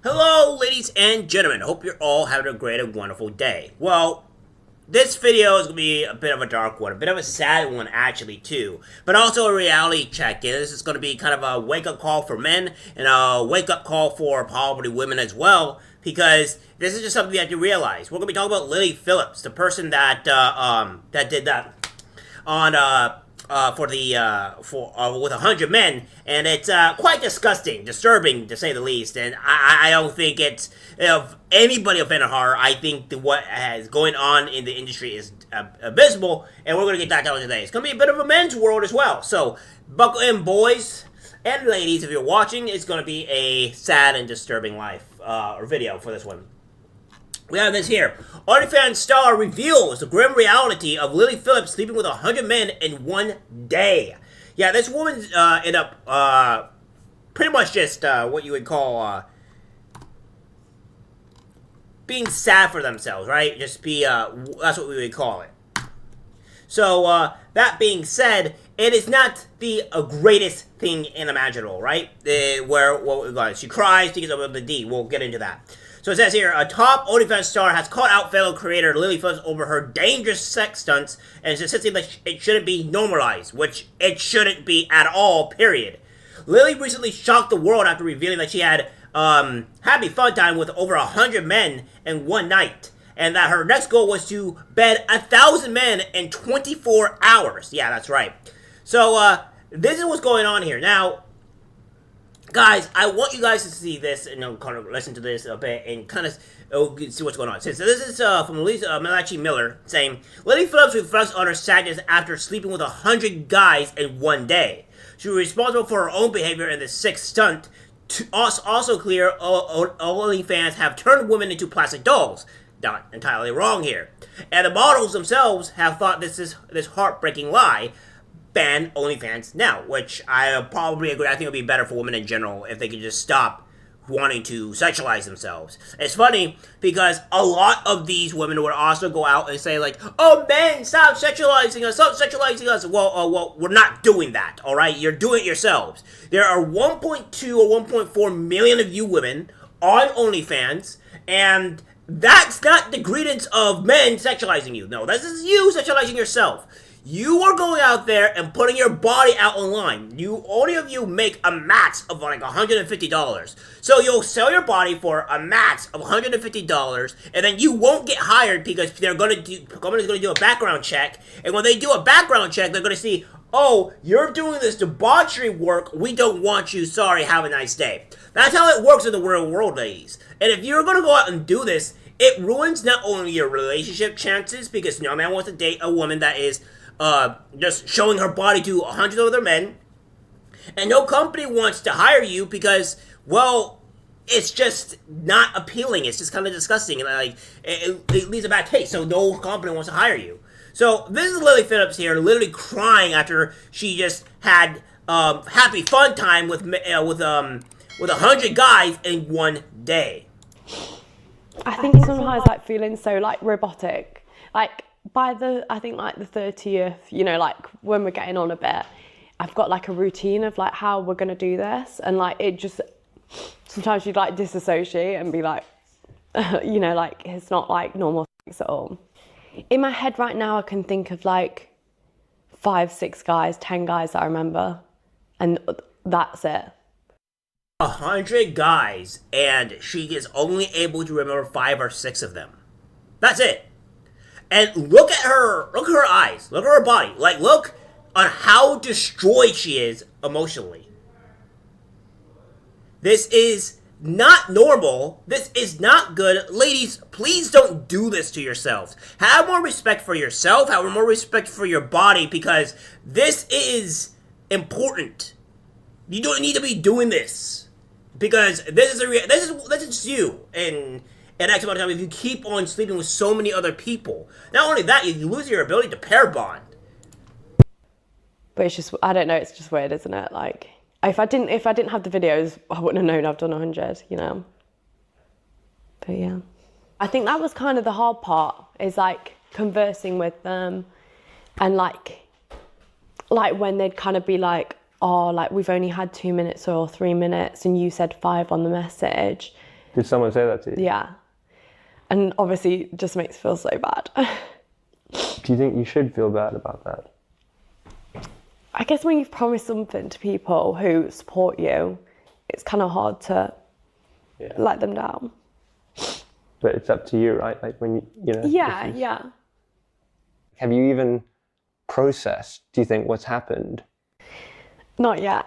Hello, ladies and gentlemen. Hope you're all having a great and wonderful day. Well, this video is going to be a bit of a dark one, a bit of a sad one, actually, too. But also a reality check. This is going to be kind of a wake-up call for men and a wake-up call for probably women as well, because this is just something you have to realize. We're going to be talking about Lily Phillips, the person that did that on with 100 men, and it's quite disgusting, disturbing to say the least. And I don't think it's, if anybody offended her, I think what is going on in the industry is abysmal, and we're gonna get that down today. It's gonna be a bit of a men's world as well, so buckle in, boys and ladies. If you're watching, it's gonna be a sad and disturbing life or video for this one. We have this here. OnlyFans star reveals the grim reality of Lily Phillips sleeping with 100 men in one day. Yeah, this woman ended up pretty much just what you would call being sad for themselves, right? Just be, that's what we would call it. So, that being said, it is not the greatest thing inimaginable, right? She cries because of the D. We'll get into that. So it says here, a top OnlyFans star has called out fellow creator Lily Phillips over her dangerous sex stunts and is insisting that it shouldn't be normalized, which it shouldn't be at all, period. Lily recently shocked the world after revealing that she had happy fun time with over 100 men in one night, and that her next goal was to bed 1,000 men in 24 hours. Yeah, that's right. So, this is what's going on here. Now, guys, I want you guys to see this and kind of listen to this a bit and kind of see what's going on. So this is from Lisa Malachi Miller saying, Lily Phillips reflects on her sadness after sleeping with 100 guys in one day. She was responsible for her own behavior in the sixth stunt. Also clear, OnlyFans have turned women into plastic dolls. Not entirely wrong here. And the models themselves have thought this heartbreaking lie. Ban OnlyFans now, which I probably agree. I think it would be better for women in general if they could just stop wanting to sexualize themselves. It's funny because a lot of these women would also go out and say like, "Oh, men, stop sexualizing us! Stop sexualizing us!" Well, we're not doing that. All right, you're doing it yourselves. There are 1.2 or 1.4 million of you women on OnlyFans, and that's not the credence of men sexualizing you. No, this is you sexualizing yourself. You are going out there and putting your body out online. Only of you make a max of like $150. So you'll sell your body for a max of $150, and then you won't get hired because company's gonna do a background check. And when they do a background check, they're gonna see, oh, you're doing this debauchery work. We don't want you. Sorry. Have a nice day. That's how it works in the real world, ladies. And if you're gonna go out and do this, it ruins not only your relationship chances because no man wants to date a woman that is just showing her body to 100 other men. And no company wants to hire you because, well, it's just not appealing. It's just kind of disgusting. And like, it leaves a bad taste. So no company wants to hire you. So this is Lily Phillips here, literally crying after she just had happy fun time with 100 guys in one day. I think sometimes like feeling so like robotic, like by I think like the 30th, like when we're getting on a bit, I've got like a routine of like how we're gonna do this, and like it just sometimes you'd like disassociate and be like, like it's not like normal sex at all. In my head right now, I can think of like 5, 6 guys, 10 guys that I remember, and that's it. 100 guys, and she is only able to remember 5 or 6 of them. That's it. And look at her eyes, look at her body, like look on how destroyed she is emotionally. This is not normal. This is not good. Ladies, please don't do this to yourselves. Have more respect for yourself, have more respect for your body, because this is important. You don't need to be doing this. Because this is you and X amount of time if you keep on sleeping with so many other people. Not only that, you lose your ability to pair bond. But it's just, I don't know, it's just weird, isn't it? Like if I didn't have the videos, I wouldn't have known I've done 100, But yeah. I think that was kind of the hard part, is like conversing with them and like when they'd kind of be like, oh, like we've only had 2 minutes or 3 minutes and you said 5 on the message. Did someone say that to you? Yeah. And obviously it just makes me feel so bad. Do you think you should feel bad about that? I guess when you've promised something to people who support you, it's kind of hard to let them down. But it's up to you, right? Like when you know. Yeah. Have you even processed, do you think, what's happened? Not yet.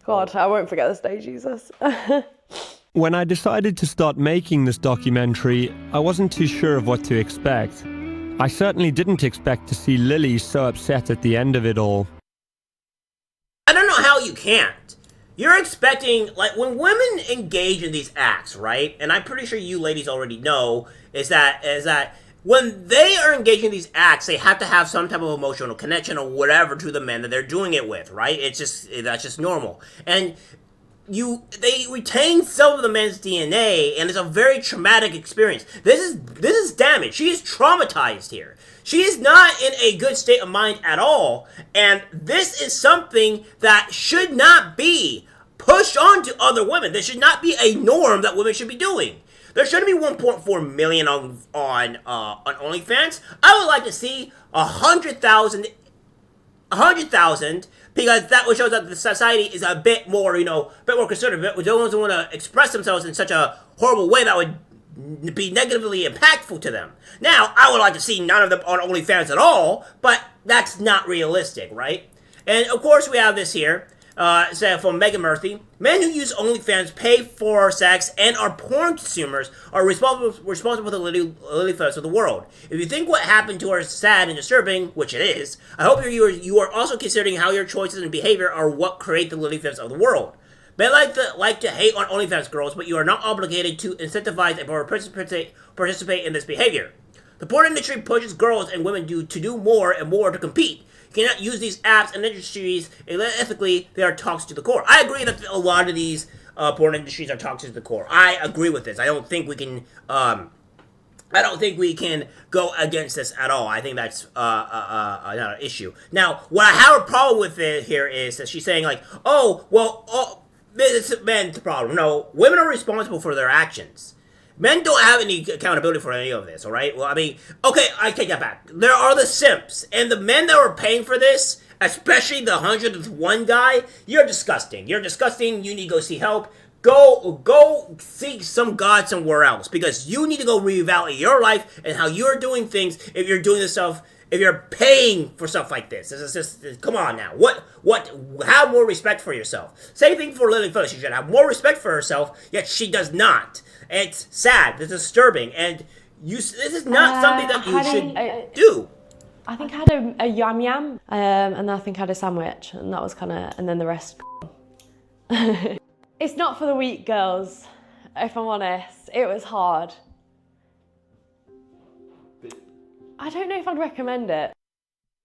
God, I won't forget this day, Jesus. When I decided to start making this documentary, I wasn't too sure of what to expect. I certainly didn't expect to see Lily so upset at the end of it all. I don't know how you can't. You're expecting, like, when women engage in these acts, right? And I'm pretty sure you ladies already know, is that when they are engaging in these acts, they have to have some type of emotional connection or whatever to the men that they're doing it with, right? That's just normal. And they retain some of the men's DNA, and it's a very traumatic experience. This is damage. She is traumatized here. She is not in a good state of mind at all, and this is something that should not be pushed on to other women. This should not be a norm that women should be doing. There shouldn't be 1.4 million on OnlyFans. I would like to see 100,000, because that would show that the society is a bit more, a bit more conservative. We don't want to express themselves in such a horrible way that would be negatively impactful to them. Now, I would like to see none of them on OnlyFans at all, but that's not realistic, right? And of course, we have this here. From Megan Murphy, men who use OnlyFans pay for sex and are porn consumers are responsible for the Lily Phillips of the world. If you think what happened to her is sad and disturbing, which it is, I hope you are also considering how your choices and behavior are what create the Lily Phillips of the world. Men like to hate on OnlyFans girls, but you are not obligated to incentivize or participate in this behavior. The porn industry pushes girls and women to do more and more to compete. You cannot use these apps and industries ethically. They are toxic to the core. I agree that a lot of these porn industries are toxic to the core. I agree with this. I don't think we can. I don't think we can go against this at all. I think that's not an issue. Now, what I have a problem with it here is that she's saying like, it's men's problem. No, women are responsible for their actions. Men don't have any accountability for any of this, all right? Well, I mean, okay, I take that back. There are the simps, and the men that were paying for this, especially the 101 guy, you're disgusting. You're disgusting. You need to go see help. Go seek some God somewhere else, because you need to go reevaluate your life and how you're doing things if you're doing this stuff, if you're paying for stuff like this. This is just, come on now. Have more respect for yourself. Same thing for Lily Phillips. She should have more respect for herself, yet she does not. It's sad. It's disturbing. And this is not something that you should do. I think I had a yum yum, and then I think I had a sandwich, and that was and then the rest. It's not for the weak, girls, if I'm honest. It was hard. I don't know if I'd recommend it.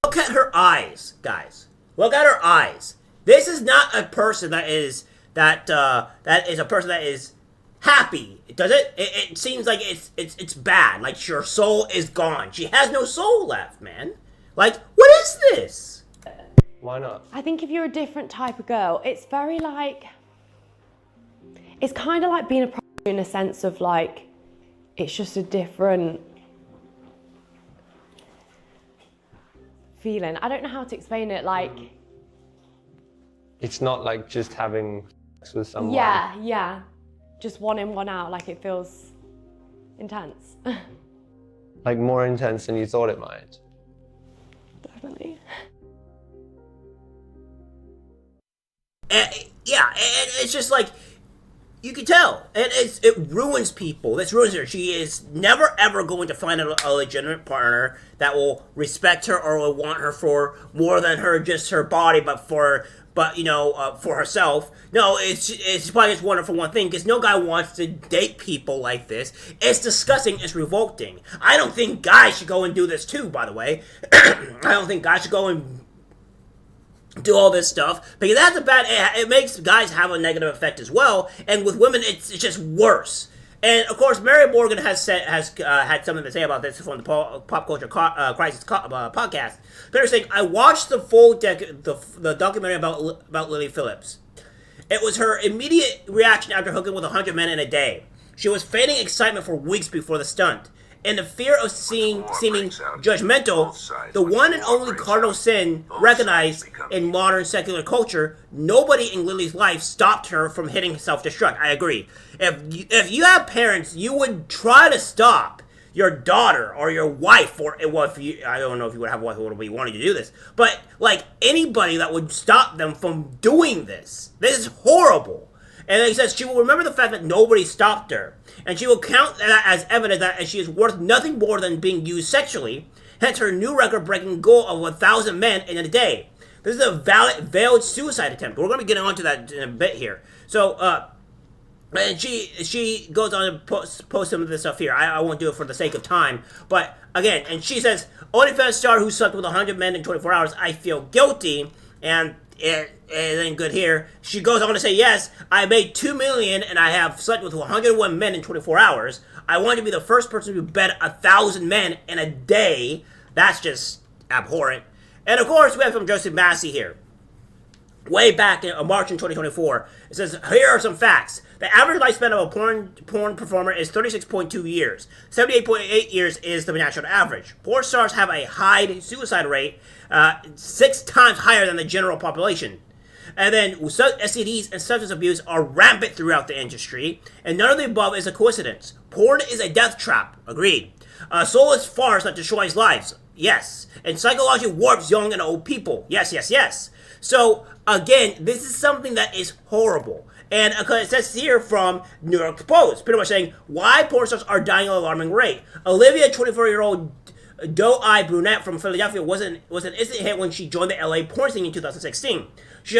Look at her eyes, guys. Look at her eyes. This is not a person that is a person that is happy. Does it? It seems like it's bad. Like her soul is gone. She has no soul left, man. Like, what is this? Why not? I think if you're a different type of girl, it's very like, it's kind of like being a prostitute in a sense of like, it's just a different feeling. I don't know how to explain it. Like, it's not like just having sex with someone. Yeah. Just one in, one out. Like, it feels intense. Like more intense than you thought it might. Definitely. It's just like, you can tell, and it ruins people. This ruins her. She is never ever going to find a legitimate partner that will respect her or will want her for more than just her body, but for herself. No, it's probably just wonderful one thing, because no guy wants to date people like this. It's disgusting. It's revolting. I don't think guys should go and do this too, by the way. I don't think guys should go and do all this stuff, because that's it makes guys have a negative effect as well, and with women it's just worse. And of course, Mary Morgan has had something to say about this from the Pop Culture Crisis podcast. They're saying, I watched the full the documentary about Lily Phillips, It was her immediate reaction after hooking with 100 men in a day. She was feigning excitement for weeks before the stunt. In the fear of seeming judgmental, the one and only cardinal sin recognized in modern secular culture, nobody in Lily's life stopped her from hitting self-destruct. I agree. If you have parents, you would try to stop your daughter or your wife, or well, I don't know if you would have a wife who would be wanting to do this, but like anybody that would stop them from doing this. This is horrible. And he says she will remember the fact that nobody stopped her, and she will count that as evidence that she is worth nothing more than being used sexually, hence her new record-breaking goal of 1,000 men in a day. This is a veiled suicide attempt. We're going to be getting onto that in a bit here. So, and she goes on to post some of this stuff here. I won't do it for the sake of time, but again, and she says, OnlyFans star who slept with 100 men in 24 hours, I feel guilty, and then good here. She goes on to say, yes, I made $2 million and I have slept with 101 men in 24 hours. I want to be the first person to bet 1,000 men in a day. That's just abhorrent. And of course, we have from Joseph Massey here. Way back in March in 2024, it says, here are some facts. The average lifespan of a porn performer is 36.2 years. 78.8 years is the national average. Porn stars have a high suicide rate, 6 times higher than the general population. And then STDs and substance abuse are rampant throughout the industry, and none of the above is a coincidence. Porn is a death trap. Agreed. A soulless farce that destroys lives. Yes. And psychologically warps young and old people. Yes, yes, yes. So, again, this is something that is horrible. And it says here from New York Post, pretty much saying, why porn stars are dying at an alarming rate. Olivia, 24-year-old doe-eyed brunette from Philadelphia, was an instant hit when she joined the LA porn scene in 2016. She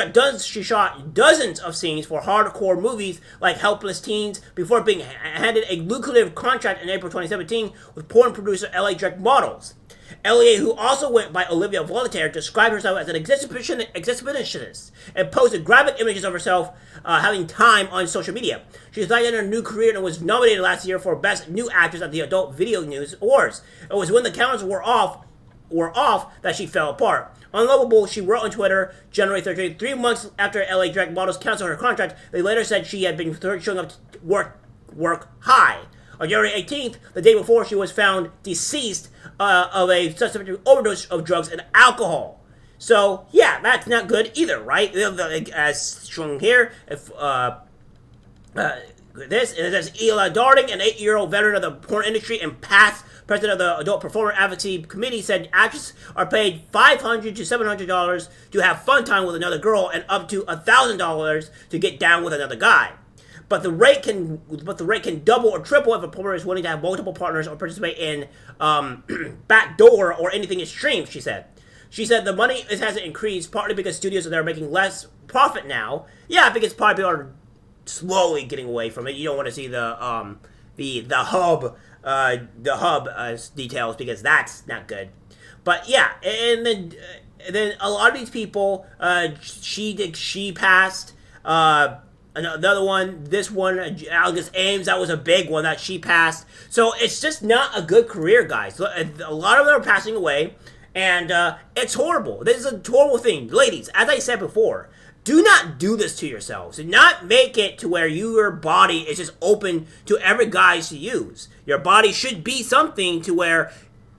shot dozens of scenes for hardcore movies like Helpless Teens before being handed a lucrative contract in April 2017 with porn producer LA Direct Models. Elliot, who also went by Olivia Voltaire, described herself as an exhibitionist and posted graphic images of herself having time on social media. She started her new career and was nominated last year for Best New Actress at the Adult Video News Awards. It was when the cameras were off that she fell apart. Unlovable, she wrote on Twitter, January 13th, 3 months after LA Direct Models canceled her contract, they later said she had been showing up to work high. On January 18th, the day before, she was found deceased of a suspected overdose of drugs and alcohol. So, yeah, that's not good either, right? As shown here, if it says Ela Darting, an 8-year-old veteran of the porn industry and past president of the Adult Performer Advocacy Committee, said actresses are paid $500 to $700 to have fun time with another girl and up to $1,000 to get down with another guy. But the rate can double or triple if a performer is willing to have multiple partners or participate in backdoor or anything extreme, she said. She said the money hasn't increased, partly because studios are making less profit now. Yeah, because probably people are slowly getting away from it. You don't want to see the hub details because that's not good. But yeah, and then a lot of these people, she passed. Another one, this one, Alex Ames, that was a big one that she passed. So it's just not a good career, guys. A lot of them are passing away, and it's horrible. This is a horrible thing. Ladies, as I said before, do not do this to yourselves. Do not make it to where your body is just open to every guy to use. Your body should be something to where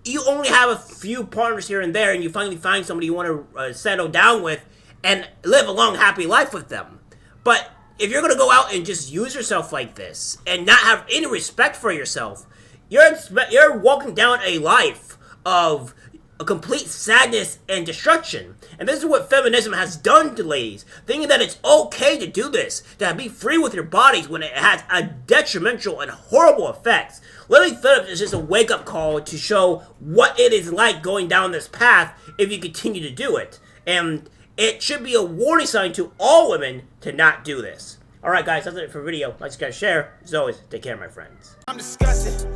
you only have a few partners here and there, and you finally find somebody you want to settle down with and live a long, happy life with them. But if you're going to go out and just use yourself like this and not have any respect for yourself, you're walking down a life of a complete sadness and destruction. And this is what feminism has done to ladies, thinking that it's okay to do this, to be free with your bodies when it has a detrimental and horrible effects. Lily Phillips is just a wake-up call to show what it is like going down this path if you continue to do it. And it should be a warning sign to all women to not do this. Alright guys, that's it for the video. Like, subscribe, share. As always, take care, my friends. I'm disgusted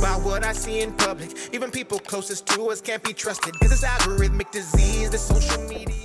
by what I see in public. Even people closest to us can't be trusted. This is algorithmic disease, the social media.